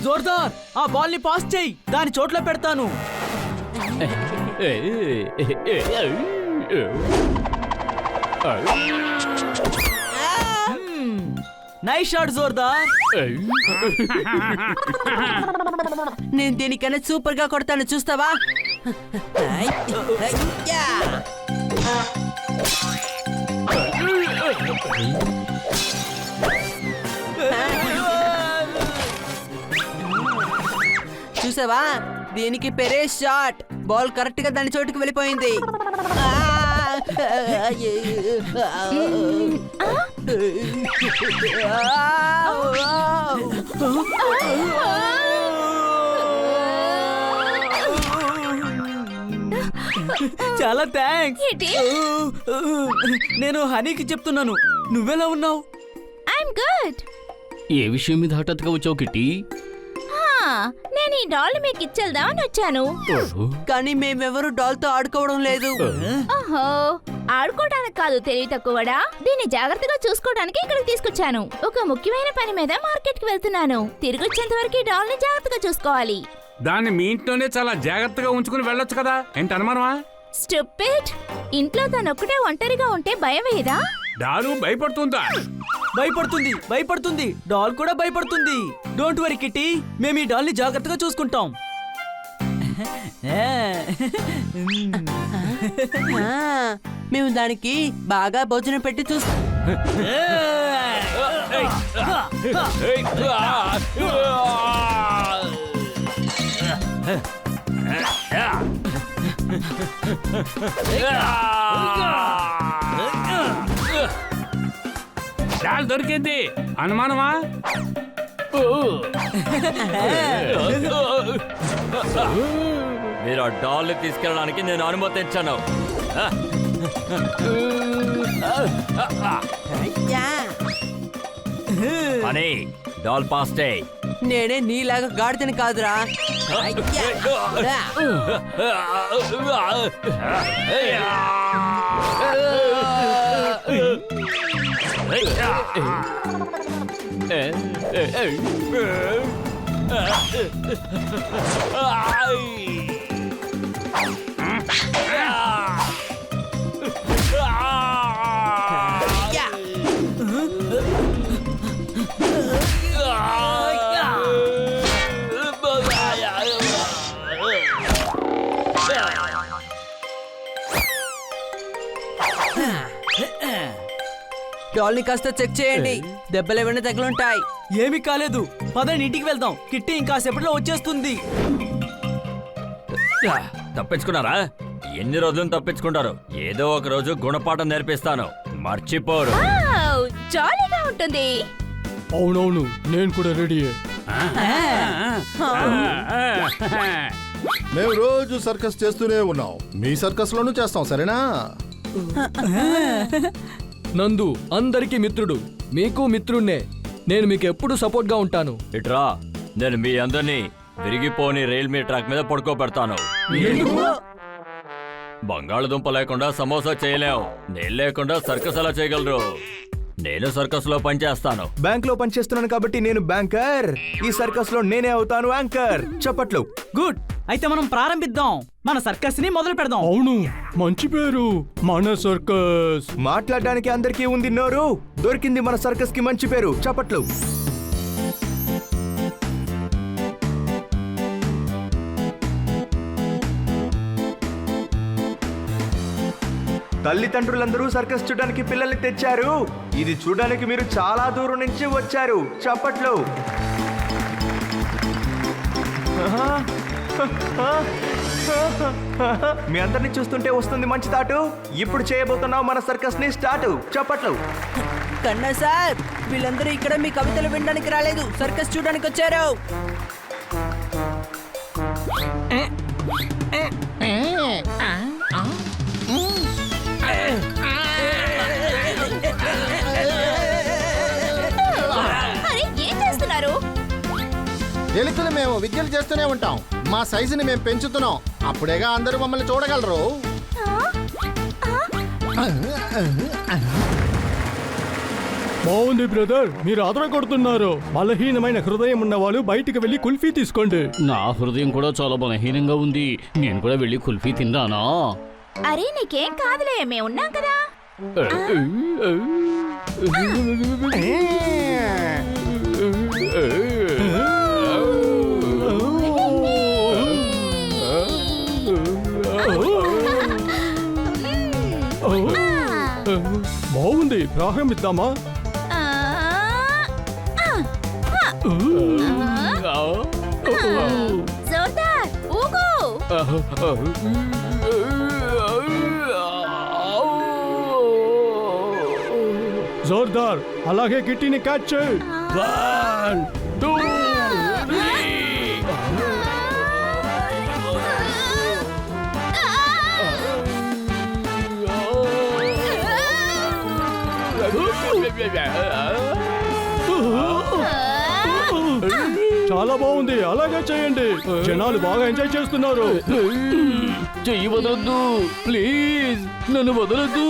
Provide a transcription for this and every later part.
జోర్దార్, ఆ బాల్ ని పాస్ చేయి, దాని చోట్ల పెడతాను. నైస్ షాట్ జోర్దార్. నేను దీనికన్నా సూపర్ గా కొడతాను, చూస్తావా? చూసావా, దీనికి పెరే షాట్. బాల్ కరెక్ట్ గా దాని చోటుకి వెళ్ళిపోయింది. చాలా థ్యాంక్స్. నేను హనీకి చెప్తున్నాను. నువ్వెలా ఉన్నావు? I'm good. ఏ విషయం మీద హఠాత్తుగా వచ్చావు కిట్టి? నేను ఈ డాల్ మీకు ఇచ్చేద్దామని వచ్చాను. కానీ మేమెవరు డాల్ తో ఆడుకోవడం లేదు. ఓహో, ఆడుకోవడానికి కాదు తెలివి తక్కువడా, దీన్ని జాగ్రత్తగా చూసుకోవడానికి ఇక్కడికి తీసుకొచ్చాను. ఒక ముఖ్యమైన పని మీద మార్కెట్ కి వెళ్తున్నాను. తిరిగి వచ్చేంత వరకు ఈ డాల్ ని జాగ్రత్తగా చూసుకోవాలి. దాన్ని మీ ఇంట్లోనే చాలా జాగ్రత్తగా ఉంచుకుని వెళ్ళొచ్చు కదా, ఏంటి అనుమానమా? స్టూపిడ్. ఇంట్లో తనొక్కటే ఒంటరిగా ఉంటే భయం వేయదా? డాలు భయపడుతుందా? భయపడుతుంది, భయపడుతుంది. డాల్ కూడా భయపడుతుంది. డోంట్ వరీ కిట్టి, మేము ఈ డాల్ ని జాగ్రత్తగా చూసుకుంటాం. మేము దానికి బాగా భోజనం పెట్టి చూస్తాం. డాల్ దొరికింది, అనుమానమా? మీరు ఆ డాల్ తీసుకెళ్ళడానికి నేను అనుమతించాను. అని డాల్ పాస్టే. నేనే నీలాగా గాడిదని కాదురా. డాల్ని కాస్త చెక్ చేయండి, దెబ్బలు ఏమైనా తగులుంటాయి. ఏమీ కాలేదు, పదండి ఇంటికి వెళ్దాం. కిట్టి ఇంకాసేపట్లో వచ్చేస్తుంది. తప్పించుకున్నారా? ఎన్ని రోజులు తప్పించుకుంటారు? ఏదో ఒక రోజు గుణపాఠం నేర్పిస్తాను, మర్చిపోరు. జాలీగా ఉంటుంది. అవునవును, నేను కూడా రెడీ. మేము రోజు సర్కస్ చేస్తూనే ఉన్నాం, మీ సర్కస్ లోనూ చేస్తాం, సరేనా? నందు అందరికీ మిత్రుడు, మీకు మిత్రుణ్ణే. నేను మీకు ఎప్పుడు సపోర్ట్ గా ఉంటాను. ఇట్రా, నేను మీ అందరినీ విరిగిపోని రైల్వే ట్రాక్ మీద పడుకోబెడతాను. బంగాళదుంప లేకుండా సమోసా చేయలేవు, నేను లేకుండా సర్కస్ ఎలా చేయగలరు? నేను సర్కస్ లో పనిచేస్తాను. బ్యాంక్ లో పనిచేస్తున్నాను కాబట్టి నేను బ్యాంకర్. ఈ సర్కస్ లో నేనే అవుతాను యాంకర్. చప్పట్లు. గుడ్, అయితే మనం ప్రారంభిద్దాం. మన సర్కస్ ని మొదలు పెడదాం. అవును, మంచి పేరు, మన సర్కస్. మాట్లాడడానికి అందరికీ ఉంది నోరు, దొరికింది మన సర్కస్ కి మంచి పేరు. చప్పట్లు. తల్లిదండ్రులందరూ సర్కస్ చూడడానికి పిల్లల్ని తెచ్చారు. ఇది చూడడానికి మీరు చాలా దూరం నుంచి వచ్చారు. చప్పట్లు. మీ అందరిని చూస్తుంటే వస్తుంది మంచి తాటు. ఇప్పుడు చేయబోతున్నాం మన సర్కస్ ని స్టార్ట్. చప్పట్లు. కన్నా సార్, వీళ్ళందరూ ఇక్కడ మీ కవితలు వినడానికి రాలేదు, సర్కస్ చూడడానికి వచ్చారు. అరే, ఏం చేస్తున్నారు? ఎలుకలు మేము విద్యలు చేస్తూనే ఉంటాం. మా సైజుని మేము పెంచుతున్నాం. అప్పుడేగా అందరూ మమ్మల్ని చూడగలరు. బాగుంది బ్రదర్, మీరు ఆదర కొడుతున్నారు. బలహీనమైన హృదయం ఉన్న వాళ్ళు బయటికి వెళ్ళి కుల్ఫీ తీసుకోండి. నా హృదయం కూడా చాలా బలహీనంగా ఉంది. నేను కూడా వెళ్ళి కుల్ఫీ తిన్నానా? అరే నీకేం కాదులే మేము ఉన్నాం కదా. బాగుంది, ప్రారంభిద్దామా? ఆ, జోర్దార్ ఊగు. జోర్దార్, అలాగే కిట్టిని క్యాచ్ చేయి. 1, 2, 3. చాలా బాగుంది, అలాగే చేయండి. జనాలు బాగా ఎంజాయ్ చేస్తున్నారు. చెయ్యి వదలొద్దు ప్లీజ్, నన్ను వదలొద్దు.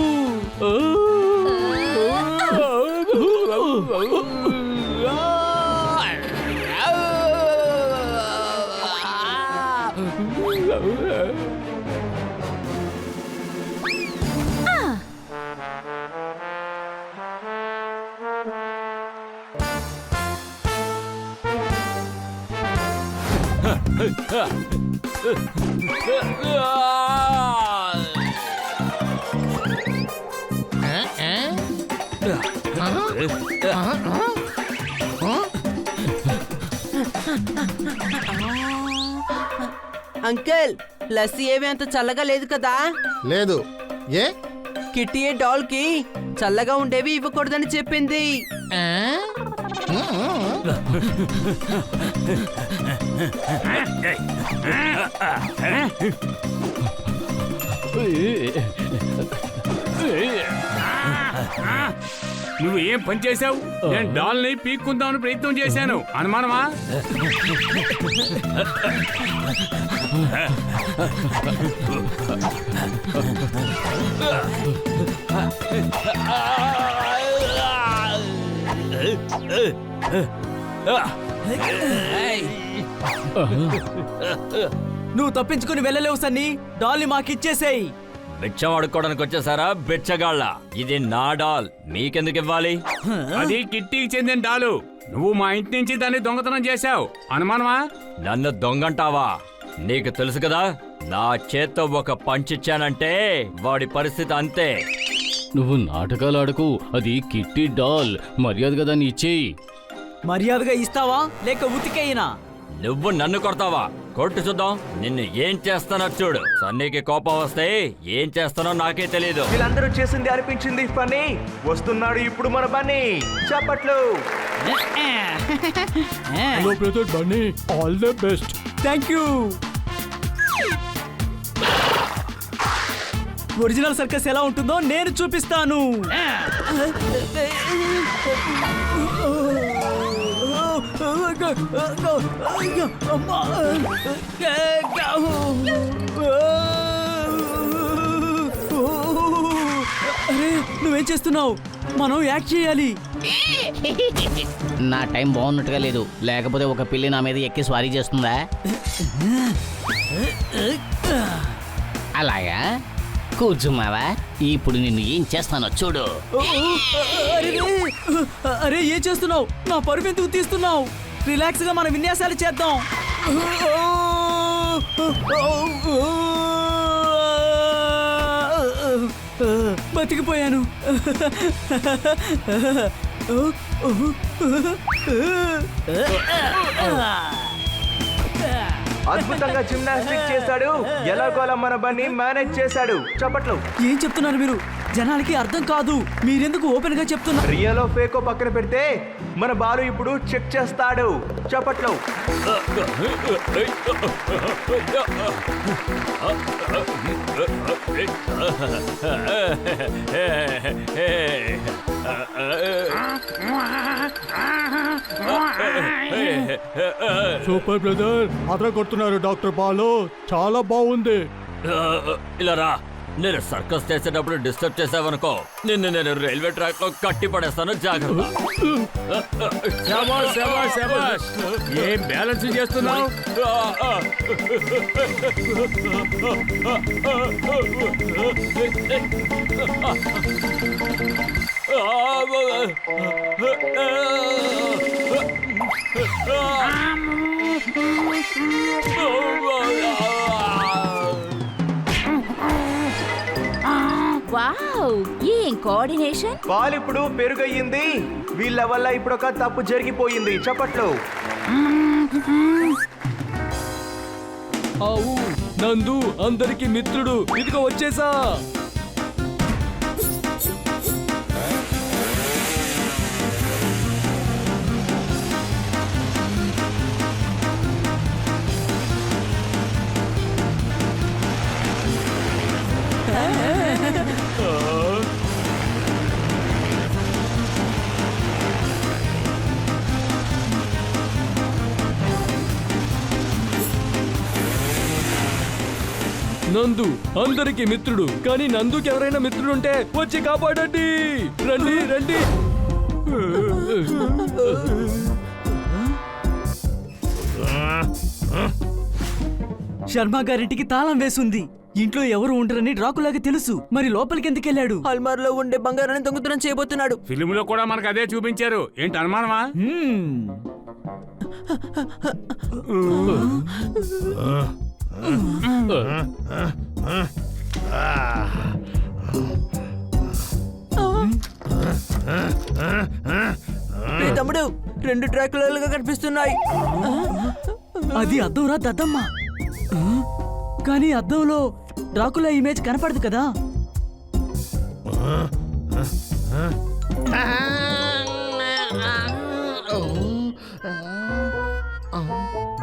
అంకుల్, లస్సీ ఏవి అంత చల్లగా లేదు కదా. లేదు. ఏ? కిట్టి డాల్ కి చల్లగా ఉండేవి ఇవ్వకూడదని చెప్పింది. నువ్వు ఏం పని చేసావు? నేను డాల్ని పీక్కుందామని ప్రయత్నం చేశాను. అనుమానమా? నువ్వు తప్పించుకుని వెళ్ళలేవు సన్నీ. డాల్ని మాకిచ్చేసేయ్. బిచ్చం అడుక్కోవడానికి వచ్చేసారా బిచ్చగాళ్ళ? ఇది నా డాల్, మీకెందుకు ఇవ్వాలి? అది కిట్టీకి చెందిన డాలు. నువ్వు మా ఇంటి నుంచి దాన్ని దొంగతనం చేశావు. అనుమానమా? నన్ను దొంగంటావా? నీకు తెలుసు కదా, నా చేత్తో ఒక పంచిచ్చానంటే వాడి పరిస్థితి అంతే. నువ్వు నాటకాలు ఆడకు, అది కిట్టి డాల్. మర్యాదగా దాన్ని ఇచ్చేయి. మర్యాదగా ఇస్తావా లేక ఉతికేయినా? నువ్వు నన్ను కొడతావా? కొట్టు చూద్దాం నిన్ను ఏం చేస్తానో చూడు. సన్నీకి కోపం వస్తే ఏం చేస్తానో నాకే తెలీదు. వీళ్ళందరూ చేసింది అనిపించింది ఫనీ. వస్తున్నాడు ఇప్పుడు మన బన్నీ. చప్పట్లు. Hello brother Bunny, all the best. Thank you. Original circus ఎలా ఉంటుందో నేను చూపిస్తాను. అరే నువ్వేం చేస్తున్నావు? మనం యాక్ట్ చేయాలి. నా టైం బాగున్నట్టుగా లేదు, లేకపోతే ఒక పిల్లి నా మీద ఎక్కి స్వారీ చేస్తుందా? అలాగా కూర్చున్నావా? ఇప్పుడు నిన్ను ఏం చేస్తానో చూడు. అరే ఏం చేస్తున్నావు? నా పరుపు ఎందుకు తీస్తున్నావు? రిలాక్స్ గా మన విన్యాసాలు చేద్దాం. బతికిపోయాను. అద్భుతంగా జిమ్నాస్టిక్ చేశాడు. ఎలాగోలా మన బన్నీ మేనేజ్ చేశాడు. చప్పట్లు. ఏం చెప్తున్నారు మీరు? జనాలకి అర్థం కాదు. మీరెందుకు ఓపెన్ గా చెప్తున్నారు? రియలో ఫేకో పక్కన పెడితే మన బాలు ఇప్పుడు చెక్ చేస్తాడు. చప్పట్లు. సూపర్ బ్రదర్, అదర కొడుతున్నారు డాక్టర్ బాలు. చాలా బాగుంది. ఇలా రా. నేను సర్కస్ చేసేటప్పుడు డిస్టర్బ్ చేసావనుకో, నేను రైల్వే ట్రాక్ లో కట్టి పడేస్తాను. జాగ్రత్త. శభాష్, శభాష్, శభాష్. ఏం బ్యాలెన్స్ చేస్తున్నావు? వావ్, ఏం కోఆర్డినేషన్. పాలు ఇప్పుడు పెరుగయ్యింది. వీళ్ళ వల్ల ఇప్పుడు ఒక తప్పు జరిగిపోయింది. చప్పట్లు. ఆవు నందు అందరికి మిత్రుడు. ఇదిగో వచ్చేసా. నందు అందరికి మిత్రుడు, కానీ నందుకి ఎవరైనా మిత్రుడుంటే వచ్చి కాపాడండి. రండి రండి. శర్మ గారింటికి తాళం వేసుంది. ఇంట్లో ఎవరు ఉండరని డ్రాకులాగా తెలుసు. మరి లోపలికి ఎందుకు వెళ్ళాడు? అల్మార్లో ఉండే బంగారాన్ని దొంగతనం చేయబోతున్నాడు. ఫిలిం లో కూడా మనకు అదే చూపించారు. ఏంటి అనుమానమా? తమ్ముడు, 2 ట్రాకులుగా కనిపిస్తున్నాయి. అది అద్దంరా దద్దమ్మ. కానీ అద్దంలో డ్రాకులా ఇమేజ్ కనపడదు కదా.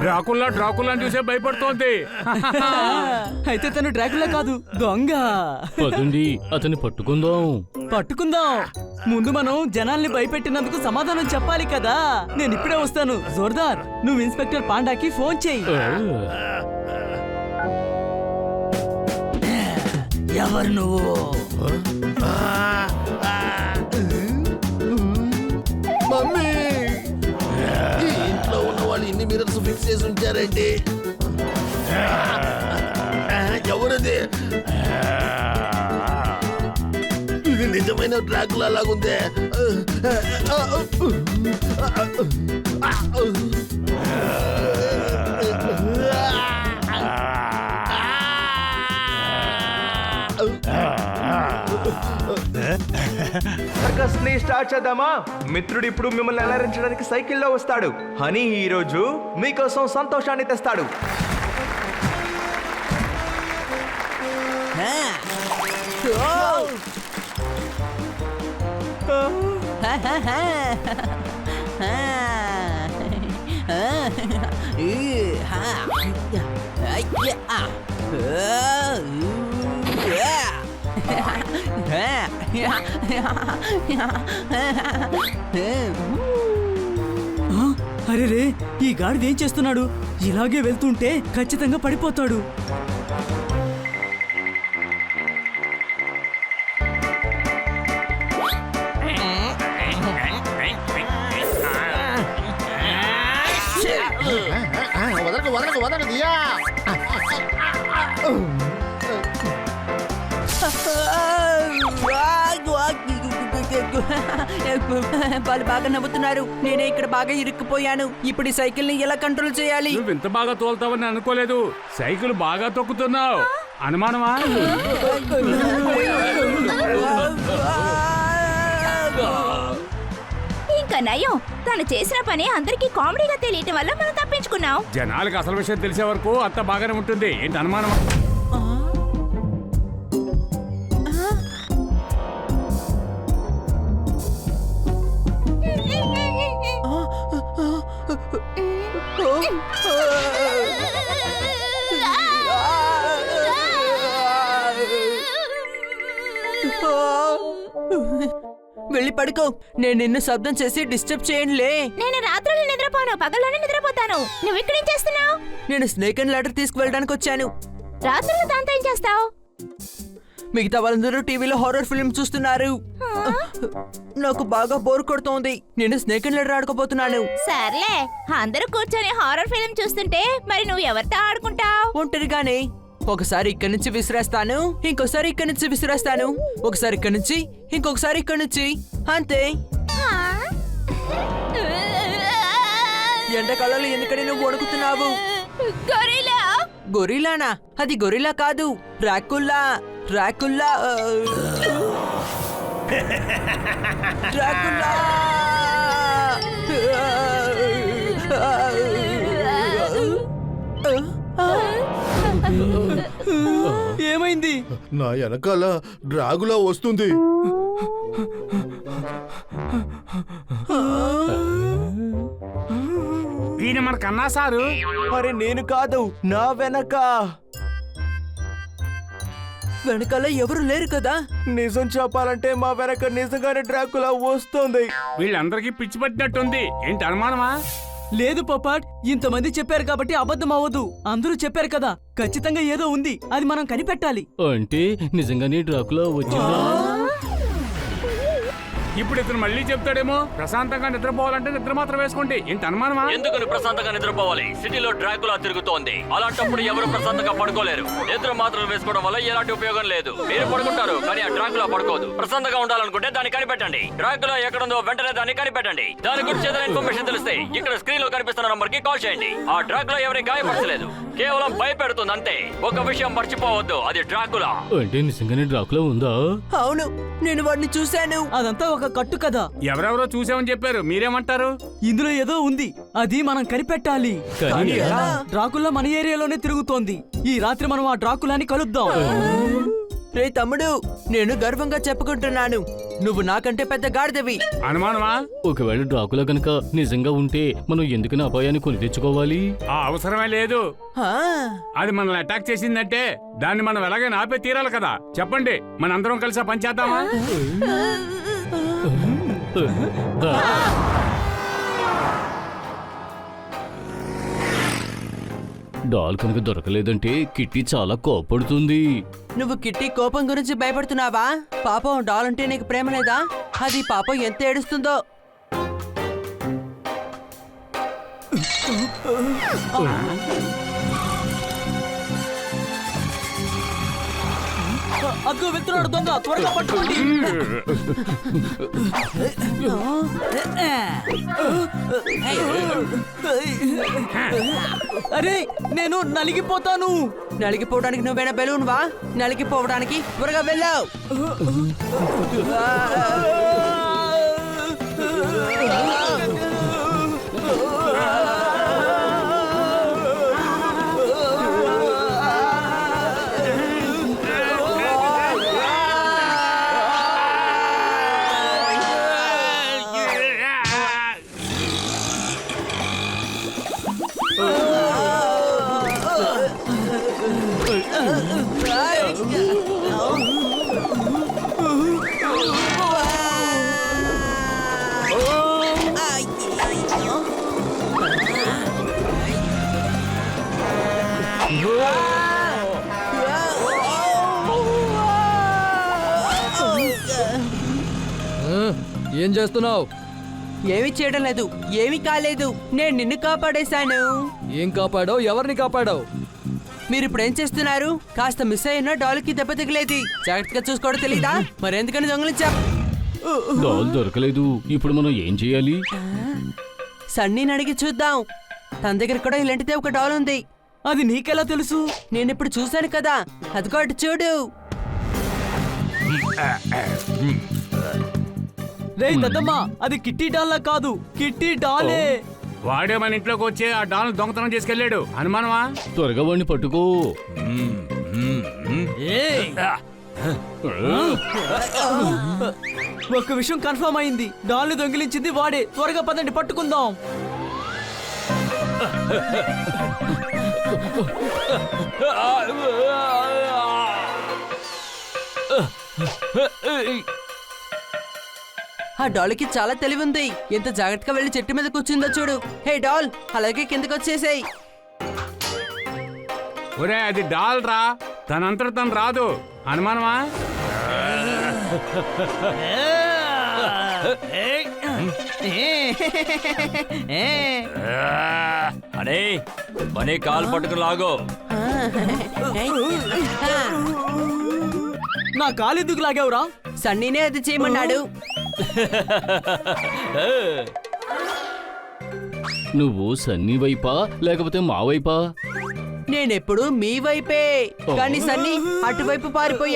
డ్రాకుల్లా డ్రాకుల్లా చూసే భయపడుతోంది. అయితే తను డ్రాకులా కాదు, దొంగ. పదండి, అతన్ని పట్టుకుందాం. పట్టుకుందాం. ముందు మనం జనాల్ని భయపెట్టినందుకు సమాధానం చెప్పాలి కదా. నేను ఇప్పుడే వస్తాను. జోర్దార్, నువ్వు ఇన్స్పెక్టర్ పాండాకి ఫోన్ చెయ్యి. ఎవరు నువ్వు? మమ్మీ, ఈ ఇంట్లో ఉన్న వాళ్ళు ఇన్ని మిరర్స్ ఫిక్స్ చేసి ఉంచారండి. ఎవరది? ఇది నిజమైన డ్రాకులా లాగుందే. సర్కస్ ని స్టార్ట్ చేద్దామా? మిత్రుడు ఇప్పుడు మిమ్మల్ని అలరించడానికి సైకిల్లో వస్తాడు. హనీ ఈ రోజు మీకోసం సంతోషాన్ని తెస్తాడు. అరే రే, ఈ గాడిద ఏం చేస్తున్నాడు? ఇలాగే వెళ్తుంటే ఖచ్చితంగా పడిపోతాడు. వదలకు వదలకు వదలకు దియా. వాళ్ళు బాగా నవ్వుతున్నారు. నేనే ఇక్కడ బాగా ఇరుక్కుపోయాను. ఇప్పుడు ఈ సైకిల్ ని ఎలా కంట్రోల్ చేయాలి? నువ్వు ఇంత బాగా తోలుతావని అనుకోలేదు. సైకిల్ బాగా తొక్కుతున్నావు. అనుమానమా? ఇంకా నయం, తను చేసిన పని అందరికీ కామెడీగా తెలియటం వల్ల మనం తప్పించుకున్నాం. జనాలకు అసలు విషయం తెలిసే వరకు అంత బాగానే ఉంటుంది. ఏంటి అనుమానమా? పడుకో. నేను నిన్ను శబ్దం చేసి డిస్టర్బ్ చేయనులే. నేను రాత్రులు నిద్రపోను, పగల్లోనే నిద్రపోతాను. నువ్వు ఇక్కడేం చేస్తున్నావు? నేను స్నేక్ అండ్ లాడర్ తీసుకువెళ్ళడానికి వచ్చాను. రాత్రులు దాంతో ఏం చేస్తావు? మిగతా వాళ్ళందరూ టీవీలో హారర్ ఫిల్మ్ చూస్తున్నారు. నాకు బాగా బోర్ కొడుతోంది. నేను స్నేక్ అండ్ లాడర్ ఆడుకోబోతున్నాను. సర్లే, అందరూ కూర్చొని హారర్ ఫిల్మ్ చూస్తుంటే మరి నువ్వు ఎవరితో ఆడుకుంటావు? ఒంటరిగానే. ఒకసారి ఇక్కడి నుంచి విసిరేస్తాను, ఇంకోసారి ఇక్కడి నుంచి విసిరేస్తాను, ఒకసారి ఇక్కడి నుంచి, ఇంకొకసారి ఇక్కడి నుంచి. అంతే. ఎండాకాలంలో ఎందుకని నువ్వు వణుకుతున్నావు? గొరిలా. గొరిలానా? అది గొరిలా కాదు, డ్రాకుల్లా. డ్రాకుల్లా. డ్రాకుల్లా. ఏమైంది? నా వెనకాల డ్రాగులా వస్తుంది. ఈయన మన కన్నా సారు. మరి నేను కాదు, నా వెనక. వెనకాల ఎవరు లేరు కదా? నిజం చెప్పాలంటే మా వెనక నిజంగానే డ్రాకులా వస్తుంది. వీళ్ళందరికీ పిచ్చి పట్టినట్టుంది. ఏంటి అనుమానమా? లేదు పపాట్, ఇంతమంది చెప్పారు కాబట్టి అబద్ధం అవ్వదు. అందరూ చెప్పారు కదా, ఖచ్చితంగా ఏదో ఉంది, అది మనం కనిపెట్టాలి. అంటే నిజంగానే డ్రాకులా వచ్చిందా? ఇప్పుడు ఇతను మళ్ళీ చెప్తాడేమో. ప్రశాంతంగా నిద్రపోవాలంటే నిద్ర మాత్రం వేసుకోండి. ఏంటి అనుమానమా? ఎందుకు నువ్వు ప్రశాంతంగా నిద్రపోవాలి? సిటీలో డ్రాకులా తిరుగుతోంది. అలాంటప్పుడు ఎవరు ప్రశాంతంగా పడుకోలేరు. నిద్ర మాత్రం వేసుకోవడం వల్ల ఎలాంటి ఉపయోగం లేదు. మీరు పడుకుంటారు కానీ ఆ డ్రాకులా పడుకోదు. ప్రశాంతంగా ఉండాలనుకుంటే దాన్ని కనిపెట్టండి. డ్రాకులా ఎక్కడుందో వెంటనే దాన్ని కనిపెట్టండి. దాని గురించి ఏదైనా ఇన్ఫర్మేషన్ తెలిస్తే ఇక్కడ స్క్రీన్ లో కనిపిస్తున్న నంబర్ కి కాల్ చేయండి. ఆ డ్రాకులా ఎవరిని గాయపరచలేదు, కేవలం భయపెడుతుంది అంతే. ఒక విషయం మర్చిపోవద్దు, అది డ్రాకులా. అంటే నిజంగానే డ్రాకులా ఉందా? అవును, నేను వాడిని చూశాను. అదంతా ఒక కట్టు కదా. ఎవరెవరో చూసామని చెప్పారు, మీరేమంటారు? ఇందులో ఏదో ఉంది, అది మనం కనిపెట్టాలి. కానీ ఎలా? డ్రాకులా మన ఏరియాలోనే తిరుగుతోంది. ఈ రాత్రి మనం ఆ డ్రాకులాని కలుద్దాం. రే తమ్ముడు, నేను గర్వంగా చెప్పుకుంటున్నాను, నువ్వు నాకంటే పెద్ద గాడిదవి. అనుమానమా? ఒకవేళ డ్రాకులా గనక నిజంగా ఉంటే మనం ఎందుకని అపాయాన్ని కొని తెచ్చుకోవాలి? ఆ అవసరమే లేదు. ఆ, అది మనల్ని అటాక్ చేసిందంటే దాన్ని మనం ఎలాగైనా ఆపే తీరాలి కదా. చెప్పండి, మనందరం కలిసి ఆ పని చేద్దామా? డాల్ కనుక దొరకలేదంటే కిట్టి చాలా కోపడుతుంది. నువ్వు కిట్టి కోపం గురించి భయపడుతున్నావా? పాపం డాల్ అంటే నీకు ప్రేమ లేదా? అది పాపం ఎంత ఏడుస్తుందో. అగ్గో వెళ్తున్నాడు దొంగ, త్వరగా పట్టుకోండి. అరే, నేను నలిగిపోతాను. నలిగిపోవడానికి నువ్వేనా బెలూన్ వా? నలిగిపోవడానికి త్వరగా వెళ్ళావు. ఏం చేస్తున్నావు? ఏమీ చేయడం లేదు, ఏమీ కాలేదు. నేను నిన్ను కాపాడేశాను. ఏం కాపాడావు? ఎవరిని కాపాడావు? మీరు ఇప్పుడు ఏం చేస్తున్నారు? కాస్త మిస్ అయినా డాల్కి దెబ్బ తగిలేది. జాగ్రత్తగా చూసుకోవడం తెలీదా? మరెందుకని దొంగలించా? డాల్ దొరకలేదు, ఇప్పుడు మనం ఏం చేయాలి? సన్నీని అడిగి చూద్దాం. తన దగ్గర కూడా ఇలాంటిదే ఒక డాల్ ఉంది. అది నీకెలా తెలుసు? నేను ఇప్పుడు చూశాను కదా, అదిగో అటు చూడు. రే దద్దమ్మా, అది కిట్టి డాల్లా కాదు, కిట్టి డాలే. వాడే మన ఇంట్లోకి వచ్చి ఆ డాల్ దొంగతనం చేసుకెళ్ళాడు. అనుమానమా? త్వరగా వాడిని పట్టుకో. ఒక్క విషయం కన్ఫర్మ్ అయింది, డాల్ని దొంగిలించింది వాడే. త్వరగా పదండి, పట్టుకుందాం. ఆ డాల్కి చాలా తెలివి ఉంది. ఎంత జాగ్రత్తగా వెళ్ళి చెట్టు మీద కూర్చుందో చూడు. హే డాల్, అలాగే కిందకి వచ్చేసేయ్. ఒరే అది డాల్ రా, తనంతట తను రాదు. అనుమానమా? అరే పని కాలు పట్టుకు లాగో. నా కాలెందుకు లాగావురా? సన్నీనే అది చేయమన్నాడు. నువ్వు సన్నీ వైపా లేకపోతే మా వైపా? నేనెప్పుడు మీ వైపే, కానీ సన్నీ అటువైపు పారిపోయా.